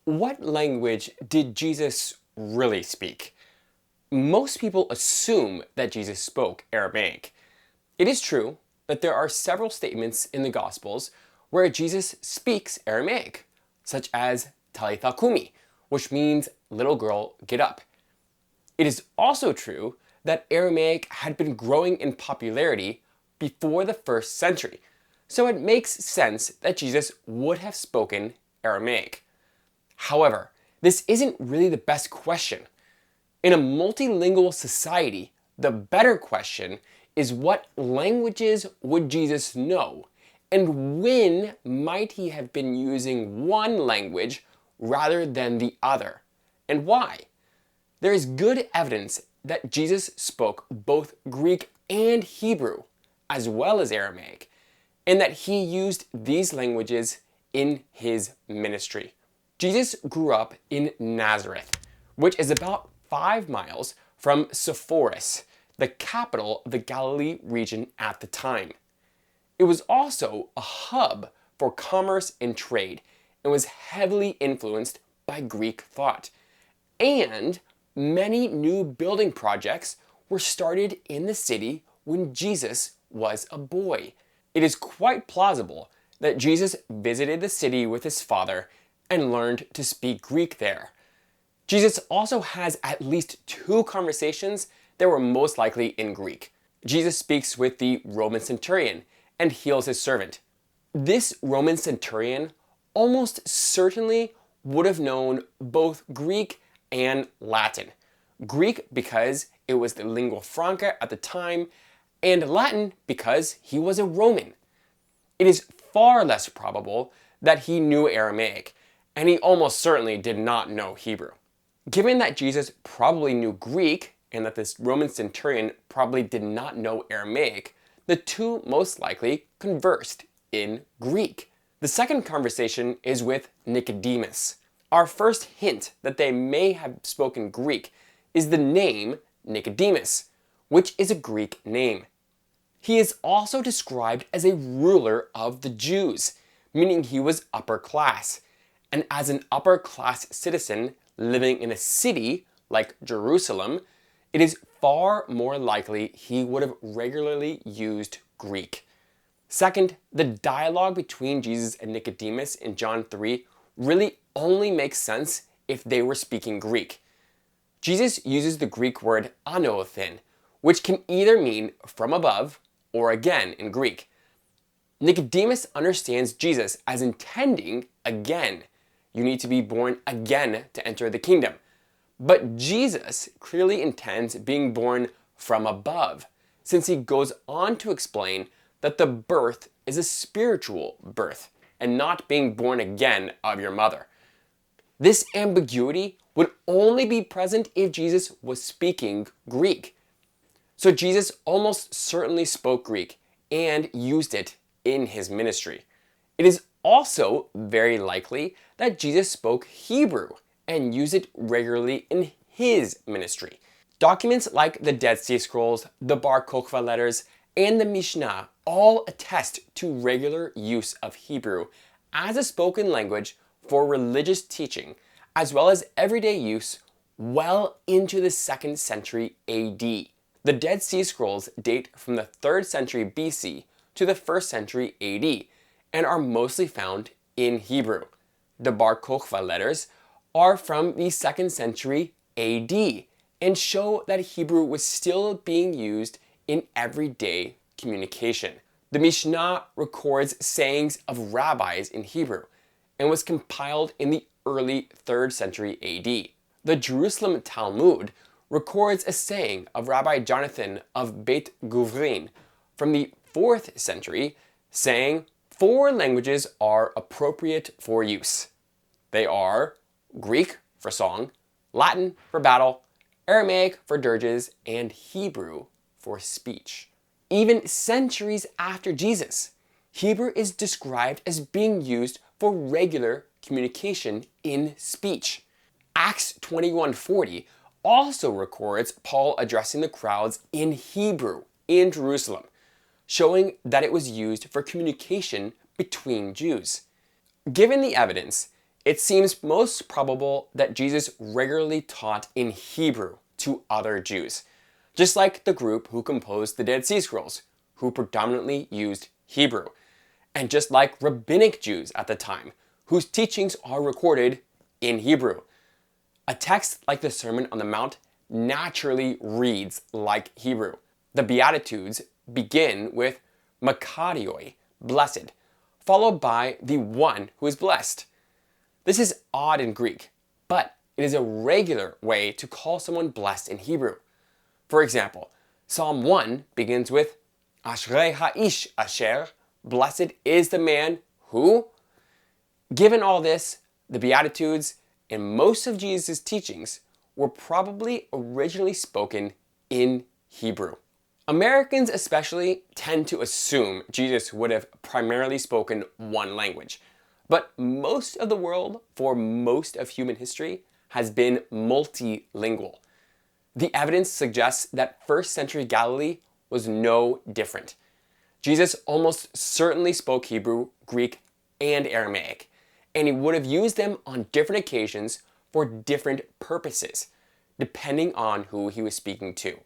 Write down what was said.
What language did Jesus really speak? Most people assume that Jesus spoke Aramaic. It is true that there are several statements in the Gospels where Jesus speaks Aramaic, such as Talitha Kumi, which means little girl, get up. It is also true that Aramaic had been growing in popularity before the first century, so it makes sense that Jesus would have spoken Aramaic. However, this isn't really the best question. In a multilingual society, the better question is what languages would Jesus know, and when might he have been using one language rather than the other, and why? There is good evidence that Jesus spoke both Greek and Hebrew, as well as Aramaic, and that he used these languages in his ministry. Jesus grew up in Nazareth, which is about 5 miles from Sepphoris, the capital of the Galilee region at the time. It was also a hub for commerce and trade and was heavily influenced by Greek thought. And many new building projects were started in the city when Jesus was a boy. It is quite plausible that Jesus visited the city with his father and learned to speak Greek there. Jesus also has at least 2 conversations that were most likely in Greek. Jesus speaks with the Roman centurion and heals his servant. This Roman centurion almost certainly would have known both Greek and Latin. Greek because it was the lingua franca at the time, and Latin because he was a Roman. It is far less probable that he knew Aramaic, and he almost certainly did not know Hebrew. Given that Jesus probably knew Greek, and that this Roman centurion probably did not know Aramaic, the two most likely conversed in Greek. The second conversation is with Nicodemus. Our first hint that they may have spoken Greek is the name Nicodemus, which is a Greek name. He is also described as a ruler of the Jews, meaning he was upper class. And as an upper class citizen living in a city like Jerusalem, it is far more likely he would have regularly used Greek. Second, the dialogue between Jesus and Nicodemus in John 3 really only makes sense if they were speaking Greek. Jesus uses the Greek word anothen, which can either mean from above or again in Greek. Nicodemus understands Jesus as intending again. You need to be born again to enter the kingdom. But Jesus clearly intends being born from above, since he goes on to explain that the birth is a spiritual birth and not being born again of your mother. This ambiguity would only be present if Jesus was speaking Greek. So Jesus almost certainly spoke Greek and used it in his ministry. It is also very likely that Jesus spoke Hebrew and used it regularly in his ministry. Documents like the Dead Sea Scrolls, the Bar Kokhba letters, and the Mishnah all attest to regular use of Hebrew as a spoken language for religious teaching, as well as everyday use well into the 2nd century AD. The Dead Sea Scrolls date from the 3rd century BC to the 1st century AD and are mostly found in Hebrew. The Bar Kokhba letters are from the 2nd century AD and show that Hebrew was still being used in everyday communication. The Mishnah records sayings of rabbis in Hebrew and was compiled in the early 3rd century AD. The Jerusalem Talmud records a saying of Rabbi Jonathan of Beit Guvrin from the 4th century saying, 4 languages are appropriate for use. They are Greek for song, Latin for battle, Aramaic for dirges, and Hebrew for speech. Even centuries after Jesus, Hebrew is described as being used for regular communication in speech. Acts 21:40 also records Paul addressing the crowds in Hebrew in Jerusalem, showing that it was used for communication between Jews. Given the evidence, It seems most probable that Jesus regularly taught in Hebrew to other Jews, just like the group who composed the Dead Sea Scrolls, who predominantly used Hebrew, and just like rabbinic Jews at the time, whose teachings are recorded in Hebrew. A text like the Sermon on the Mount naturally reads like Hebrew. The Beatitudes begin with makarioi, blessed, followed by the one who is blessed. This is odd in Greek, but it is a regular way to call someone blessed in Hebrew. For example, Psalm 1 begins with Ashrei ha'ish asher, blessed is the man who. Given all this, the Beatitudes and most of Jesus' teachings were probably originally spoken in Hebrew. Americans especially tend to assume Jesus would have primarily spoken one language, but most of the world for most of human history has been multilingual. The evidence suggests that first century Galilee was no different. Jesus almost certainly spoke Hebrew, Greek, and Aramaic, and he would have used them on different occasions for different purposes, depending on who he was speaking to.